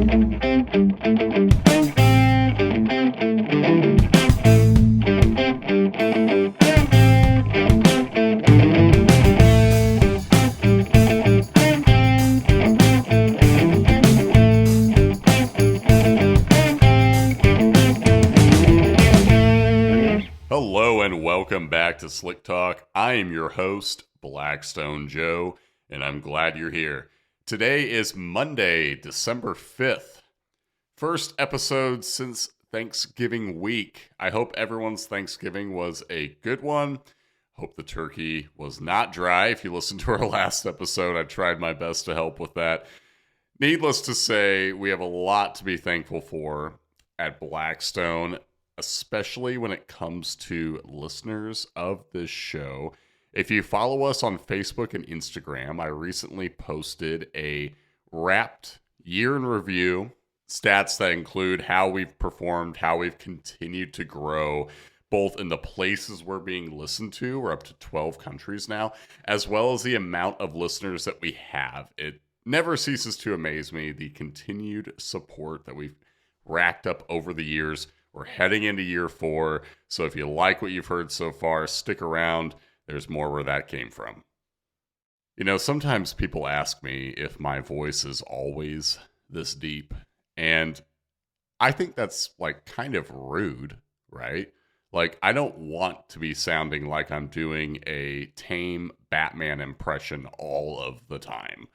Hello and welcome back to Slick Talk. I am your host, Blackstone Joe, and I'm glad you're here. Today is Monday, December 5th. First episode since Thanksgiving week. I hope everyone's Thanksgiving was a good one. Hope the turkey was not dry. If you listened to our last episode, I tried my best to help with that. Needless to say, we have a lot to be thankful for at Blackstone, especially when it comes to listeners of this show. If you follow us on Facebook and Instagram, I recently posted a wrapped year in review, stats that include how we've performed, how we've continued to grow, both in the places we're being listened to, we're up to 12 countries now, as well as the amount of listeners that we have. It never ceases to amaze me, the continued support that we've racked up over the years. We're heading into year 4, so if you like what you've heard so far, stick around. There's more where that came from. You know, sometimes people ask me if my voice is always this deep, and I think that's like kind of rude, right? Like, I don't want to be sounding like I'm doing a tame Batman impression all of the time.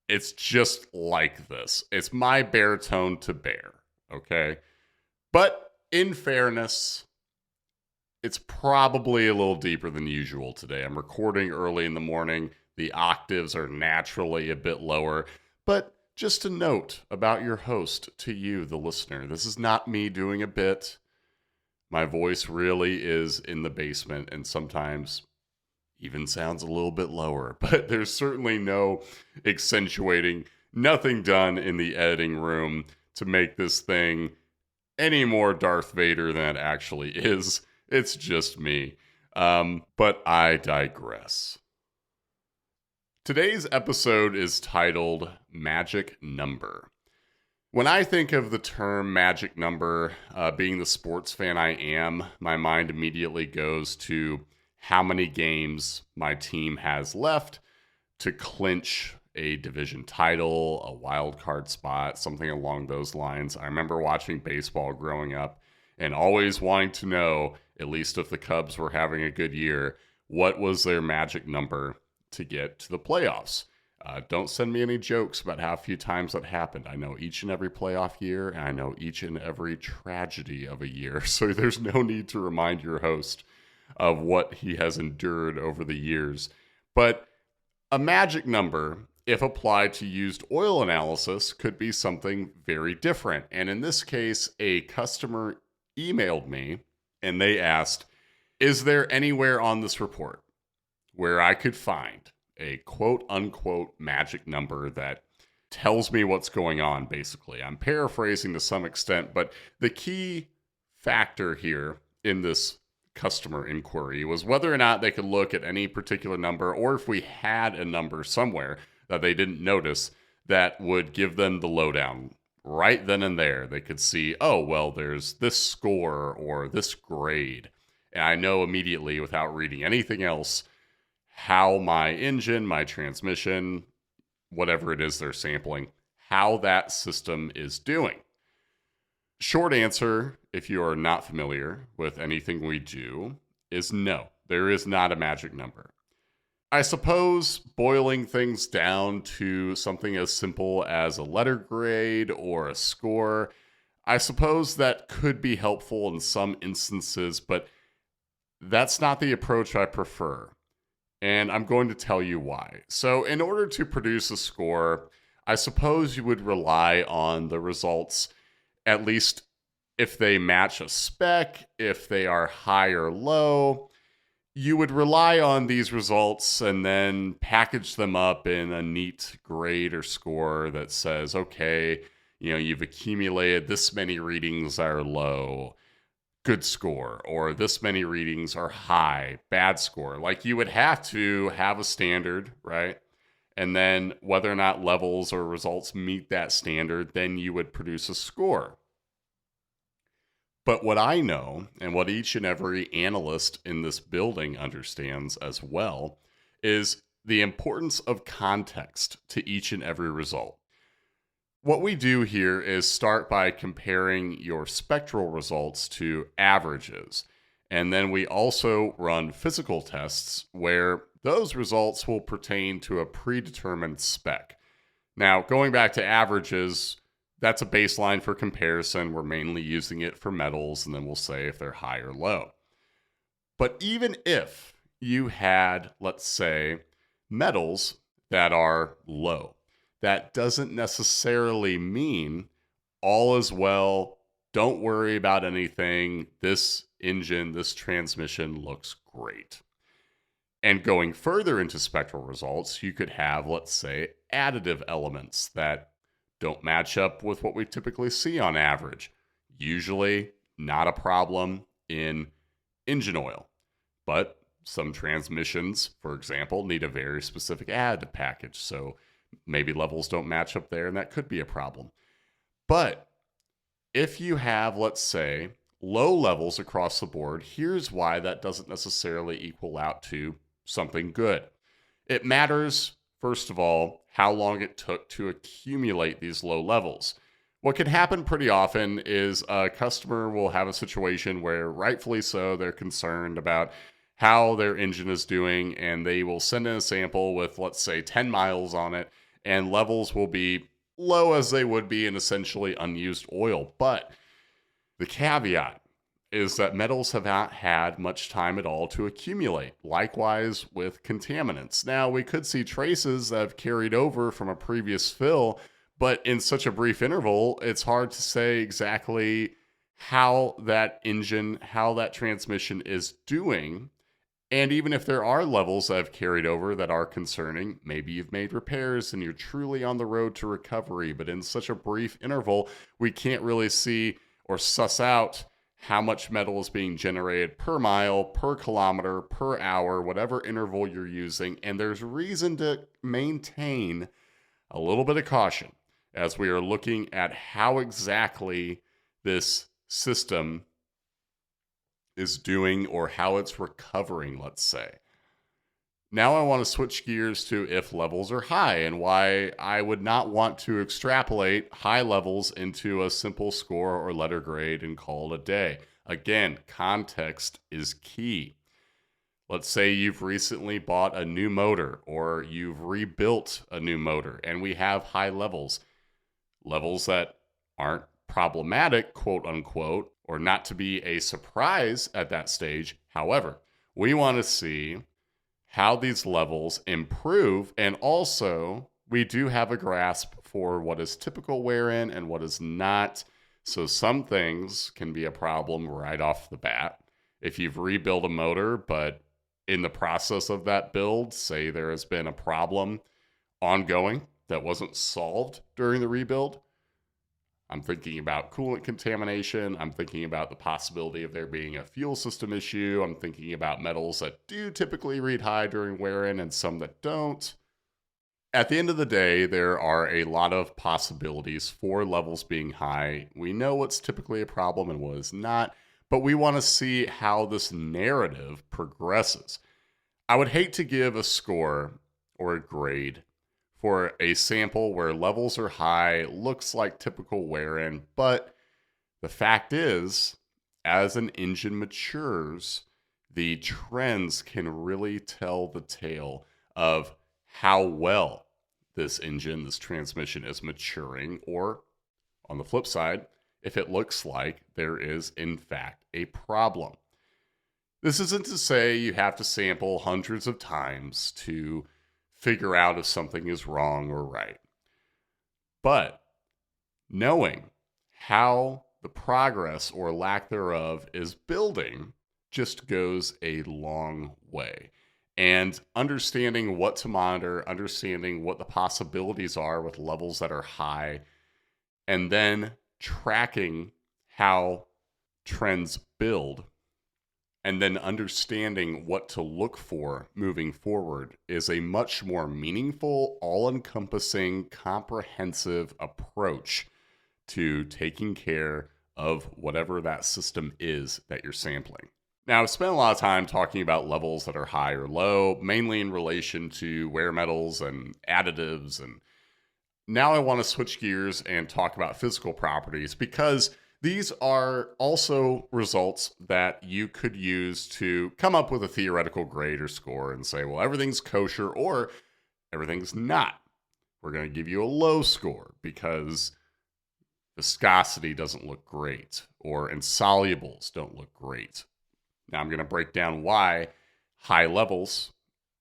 It's just like this. It's my baritone to bear, okay? But in fairness, it's probably a little deeper than usual today. I'm recording early in the morning. The octaves are naturally a bit lower. But just a note about your host to you, the listener. This is not me doing a bit. My voice really is in the basement and sometimes even sounds a little bit lower. But there's certainly no accentuating, nothing done in the editing room to make this thing any more Darth Vader than it actually is. It's just me. But I digress. Today's episode is titled Magic Number. When I think of the term magic number, being the sports fan I am, my mind immediately goes to how many games my team has left to clinch a division title, a wild card spot, something along those lines. I remember watching baseball growing up and always wanting to know, at least if the Cubs were having a good year, what was their magic number to get to the playoffs. Don't send me any jokes about how few times that happened. I know each and every playoff year, and I know each and every tragedy of a year, so there's no need to remind your host of what he has endured over the years. But a magic number, if applied to used oil analysis, could be something very different. And in this case, a customer emailed me and they asked, is there anywhere on this report where I could find a quote unquote magic number that tells me what's going on, basically? I'm paraphrasing to some extent, but the key factor here in this customer inquiry was whether or not they could look at any particular number, or if we had a number somewhere that they didn't notice that would give them the lowdown right then and there. They could see, oh, well, there's this score or this grade. And I know immediately, without reading anything else, how my engine, my transmission, whatever it is they're sampling, how that system is doing. Short answer, if you are not familiar with anything we do, is no. There is not a magic number. I suppose boiling things down to something as simple as a letter grade or a score, I suppose that could be helpful in some instances, but that's not the approach I prefer. And I'm going to tell you why. So in order to produce a score, I suppose you would rely on the results, at least if they match a spec, if they are high or low. You would rely on these results and then package them up in a neat grade or score that says, okay, you've accumulated this many readings are low, good score, or this many readings are high, bad score. Like, you would have to have a standard, right? And then whether or not levels or results meet that standard, then you would produce a score. But what I know, and what each and every analyst in this building understands as well, is the importance of context to each and every result. What we do here is start by comparing your spectral results to averages. And then we also run physical tests where those results will pertain to a predetermined spec. Now, going back to averages, that's a baseline for comparison. We're mainly using it for metals, and then we'll say if they're high or low. But even if you had, let's say, metals that are low, that doesn't necessarily mean all is well, don't worry about anything, this engine, this transmission looks great. And going further into spectral results, you could have, let's say, additive elements that don't match up with what we typically see on average. Usually not a problem in engine oil, but some transmissions, for example, need a very specific additive package. So maybe levels don't match up there, and that could be a problem. But if you have, let's say, low levels across the board, here's why that doesn't necessarily equal out to something good. It matters, first of all, how long it took to accumulate these low levels. What can happen pretty often is a customer will have a situation where, rightfully so, they're concerned about how their engine is doing, and they will send in a sample with, let's say, 10 miles on it, and levels will be low as they would be in essentially unused oil. But the caveat is that metals have not had much time at all to accumulate. Likewise with contaminants. Now, we could see traces that have carried over from a previous fill, but in such a brief interval, it's hard to say exactly how that engine, how that transmission is doing. And even if there are levels that have carried over that are concerning, maybe you've made repairs and you're truly on the road to recovery. But in such a brief interval, we can't really see or suss out how much metal is being generated per mile, per kilometer, per hour, whatever interval you're using. And there's reason to maintain a little bit of caution as we are looking at how exactly this system is doing or how it's recovering, let's say. Now I want to switch gears to if levels are high and why I would not want to extrapolate high levels into a simple score or letter grade and call it a day. Again, context is key. Let's say you've recently bought a new motor or you've rebuilt a new motor and we have high levels that aren't problematic, quote unquote, or not to be a surprise at that stage. However, we want to see how these levels improve, and also we do have a grasp for what is typical wear in and what is not. So some things can be a problem right off the bat. If you've rebuilt a motor, but in the process of that build, say there has been a problem ongoing that wasn't solved during the rebuild, I'm thinking about coolant contamination. I'm thinking about the possibility of there being a fuel system issue. I'm thinking about metals that do typically read high during wear-in and some that don't. At the end of the day, there are a lot of possibilities for levels being high. We know what's typically a problem and what is not, but we want to see how this narrative progresses. I would hate to give a score or a grade for a sample where levels are high, looks like typical wear-in, but the fact is, as an engine matures, the trends can really tell the tale of how well this engine, this transmission is maturing, or on the flip side, if it looks like there is in fact a problem. This isn't to say you have to sample hundreds of times to figure out if something is wrong or right. But knowing how the progress or lack thereof is building just goes a long way. And understanding what to monitor, understanding what the possibilities are with levels that are high, and then tracking how trends build and then understanding what to look for moving forward is a much more meaningful, all-encompassing, comprehensive approach to taking care of whatever that system is that you're sampling. Now, I've spent a lot of time talking about levels that are high or low, mainly in relation to wear metals and additives. And now I want to switch gears and talk about physical properties, because these are also results that you could use to come up with a theoretical grade or score and say, well, everything's kosher or everything's not. We're going to give you a low score because viscosity doesn't look great or insolubles don't look great. Now I'm going to break down why high levels,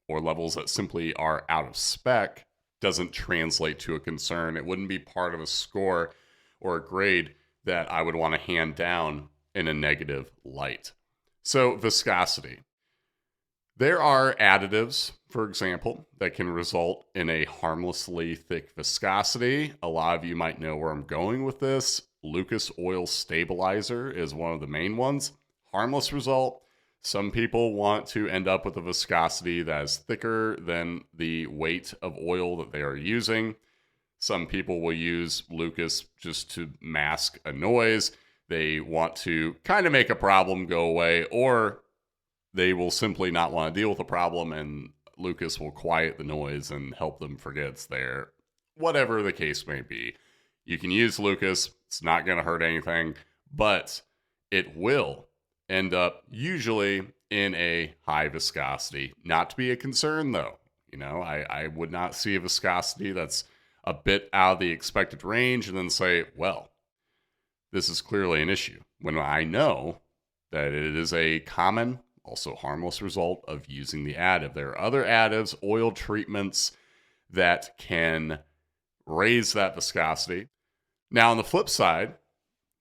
or levels that simply are out of spec, doesn't translate to a concern. It wouldn't be part of a score or a grade that I would want to hand down in a negative light. So viscosity. There are additives, for example, that can result in a harmlessly thick viscosity. A lot of you might know where I'm going with this. Lucas Oil Stabilizer is one of the main ones. Harmless result. Some people want to end up with a viscosity that is thicker than the weight of oil that they are using. Some people will use Lucas just to mask a noise. They want to kind of make a problem go away, or they will simply not want to deal with the problem, and Lucas will quiet the noise and help them forget it's there. Whatever the case may be. You can use Lucas. It's not going to hurt anything, but it will end up usually in a high viscosity. Not to be a concern, though. I would not see a viscosity that's a bit out of the expected range and then say, well, this is clearly an issue, when I know that it is a common, also harmless result of using the additive. There are other additives, oil treatments, that can raise that viscosity. Now, on the flip side,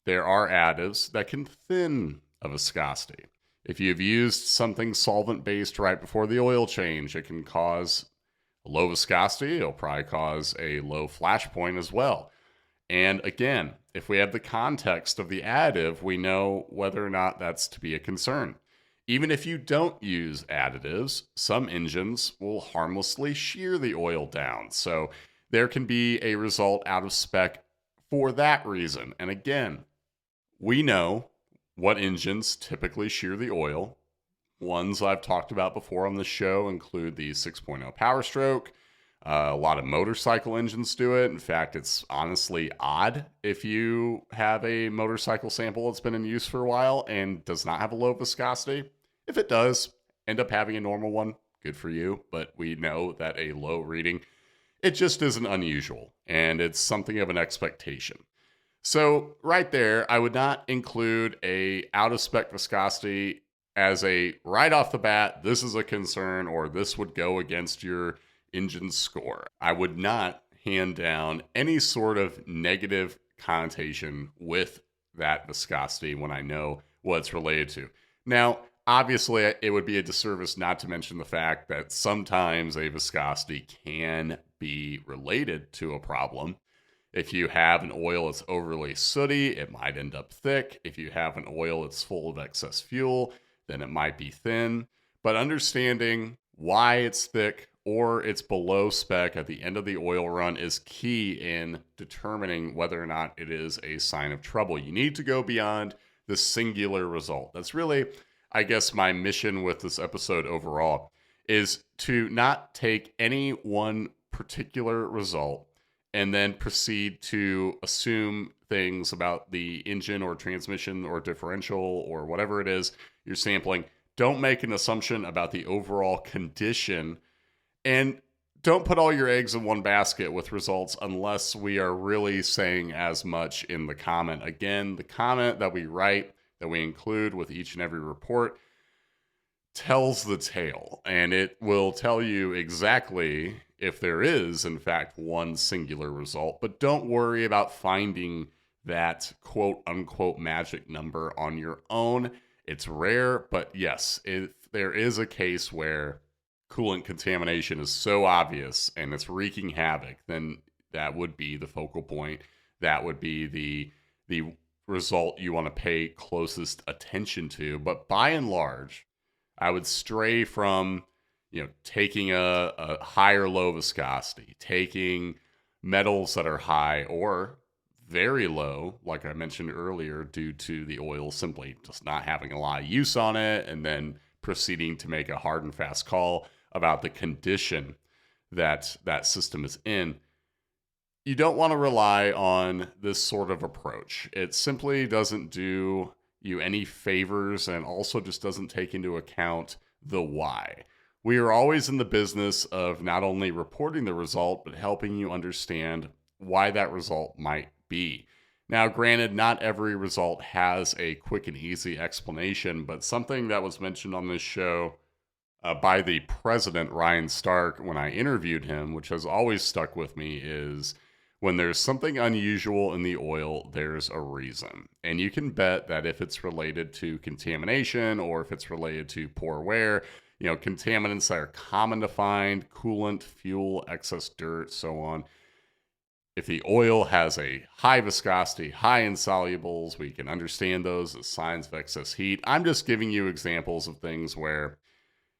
there are additives that can thin a viscosity. If you've used something solvent-based right before the oil change, it can cause a low viscosity. It'll probably cause a low flash point as well. And again, if we have the context of the additive, we know whether or not that's to be a concern. Even if you don't use additives, some engines will harmlessly shear the oil down. So there can be a result out of spec for that reason. And again, we know what engines typically shear the oil. Ones I've talked about before on the show include the 6.0 Power Stroke. A lot of motorcycle engines do it. In fact, it's honestly odd if you have a motorcycle sample that's been in use for a while and does not have a low viscosity. If it does end up having a normal one, good for you. But we know that a low reading, it just isn't unusual, and it's something of an expectation. So right there, I would not include a out-of-spec viscosity as a right off the bat, this is a concern, or this would go against your engine score. I would not hand down any sort of negative connotation with that viscosity when I know what it's related to. Now, obviously, it would be a disservice not to mention the fact that sometimes a viscosity can be related to a problem. If you have an oil that's overly sooty, it might end up thick. If you have an oil that's full of excess fuel, then it might be thin. But understanding why it's thick or it's below spec at the end of the oil run is key in determining whether or not it is a sign of trouble. You need to go beyond the singular result. That's really, I guess, my mission with this episode overall, is to not take any one particular result and then proceed to assume things about the engine or transmission or differential or whatever it is you're sampling. Don't make an assumption about the overall condition, and don't put all your eggs in one basket with results unless we are really saying as much in the comment. Again, the comment that we write, that we include with each and every report, tells the tale, and it will tell you exactly if there is, in fact, one singular result. But don't worry about finding that quote-unquote magic number on your own. It's rare, but yes, if there is a case where coolant contamination is so obvious and it's wreaking havoc, then that would be the focal point. That would be the result you want to pay closest attention to. But by and large, I would stray from, taking a high or low viscosity, taking metals that are high or very low, like I mentioned earlier, due to the oil simply just not having a lot of use on it, and then proceeding to make a hard and fast call about the condition that that system is in. You don't want to rely on this sort of approach. It simply doesn't do you any favors and also just doesn't take into account the why. We are always in the business of not only reporting the result, but helping you understand why that result might be. Now, granted, not every result has a quick and easy explanation, but something that was mentioned on this show by the president, Ryan Stark, when I interviewed him, which has always stuck with me, is when there's something unusual in the oil, there's a reason. And you can bet that if it's related to contamination or if it's related to poor wear, contaminants that are common to find, coolant, fuel, excess dirt, so on. If the oil has a high viscosity, high insolubles, we can understand those as signs of excess heat. I'm just giving you examples of things where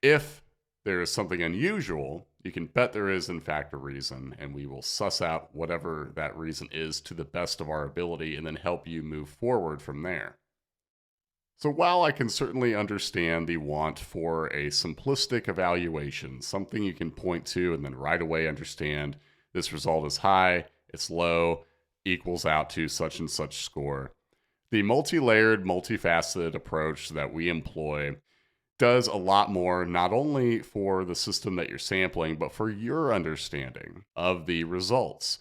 if there is something unusual, you can bet there is, in fact, a reason, and we will suss out whatever that reason is to the best of our ability and then help you move forward from there. So while I can certainly understand the want for a simplistic evaluation, something you can point to and then right away understand this result is high, it's low, equals out to such and such score, the multi-layered, multifaceted approach that we employ does a lot more, not only for the system that you're sampling, but for your understanding of the results.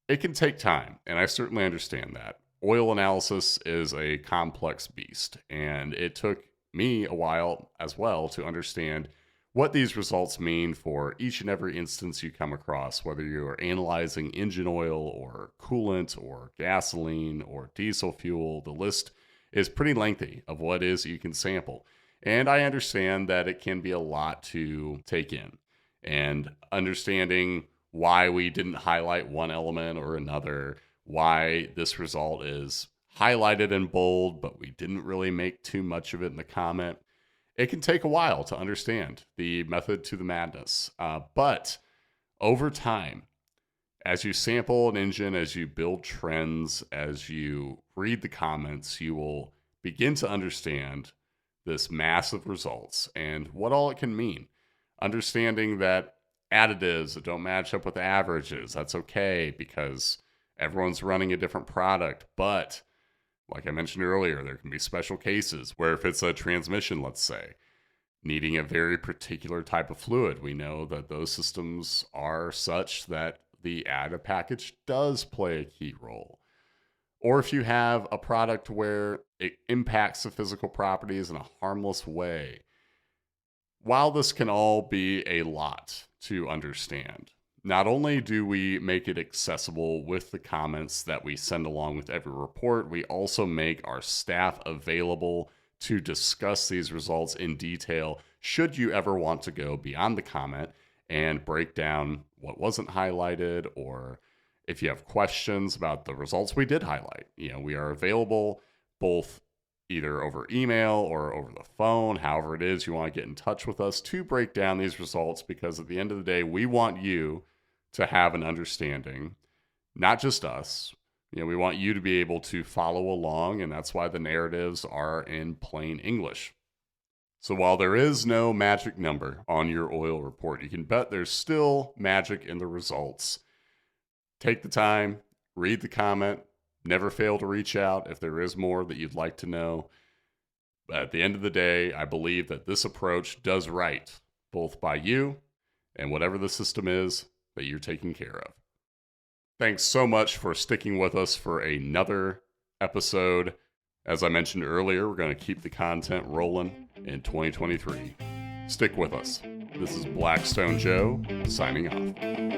It can take time, and I certainly understand that. Oil analysis is a complex beast, and it took me a while as well to understand what these results mean for each and every instance you come across, whether you are analyzing engine oil or coolant or gasoline or diesel fuel. The list is pretty lengthy of what it is you can sample. And I understand that it can be a lot to take in, and understanding why we didn't highlight one element or another, why this result is highlighted in bold, but we didn't really make too much of it in the comment. It can take a while to understand the method to the madness. But over time, as you sample an engine, as you build trends, as you read the comments, you will begin to understand this massive results and what all it can mean. Understanding that additives that don't match up with averages, that's okay because everyone's running a different product. But like I mentioned earlier, there can be special cases where if it's a transmission, let's say, needing a very particular type of fluid, we know that those systems are such that the additive package does play a key role. Or if you have a product where it impacts the physical properties in a harmless way. While this can all be a lot to understand, not only do we make it accessible with the comments that we send along with every report, we also make our staff available to discuss these results in detail should you ever want to go beyond the comment and break down what wasn't highlighted, or if you have questions about the results we did highlight. We are available both either over email or over the phone, however it is you want to get in touch with us to break down these results, because at the end of the day, we want you to have an understanding, not just us. We want you to be able to follow along, and that's why the narratives are in plain English. So while there is no magic number on your oil report, you can bet there's still magic in the results. Take the time, read the comment, never fail to reach out if there is more that you'd like to know. But at the end of the day, I believe that this approach does right, both by you and whatever the system is that you're taking care of. Thanks so much for sticking with us for another episode. As I mentioned earlier, we're going to keep the content rolling in 2023. Stick with us. This is Blackstone Joe, signing off.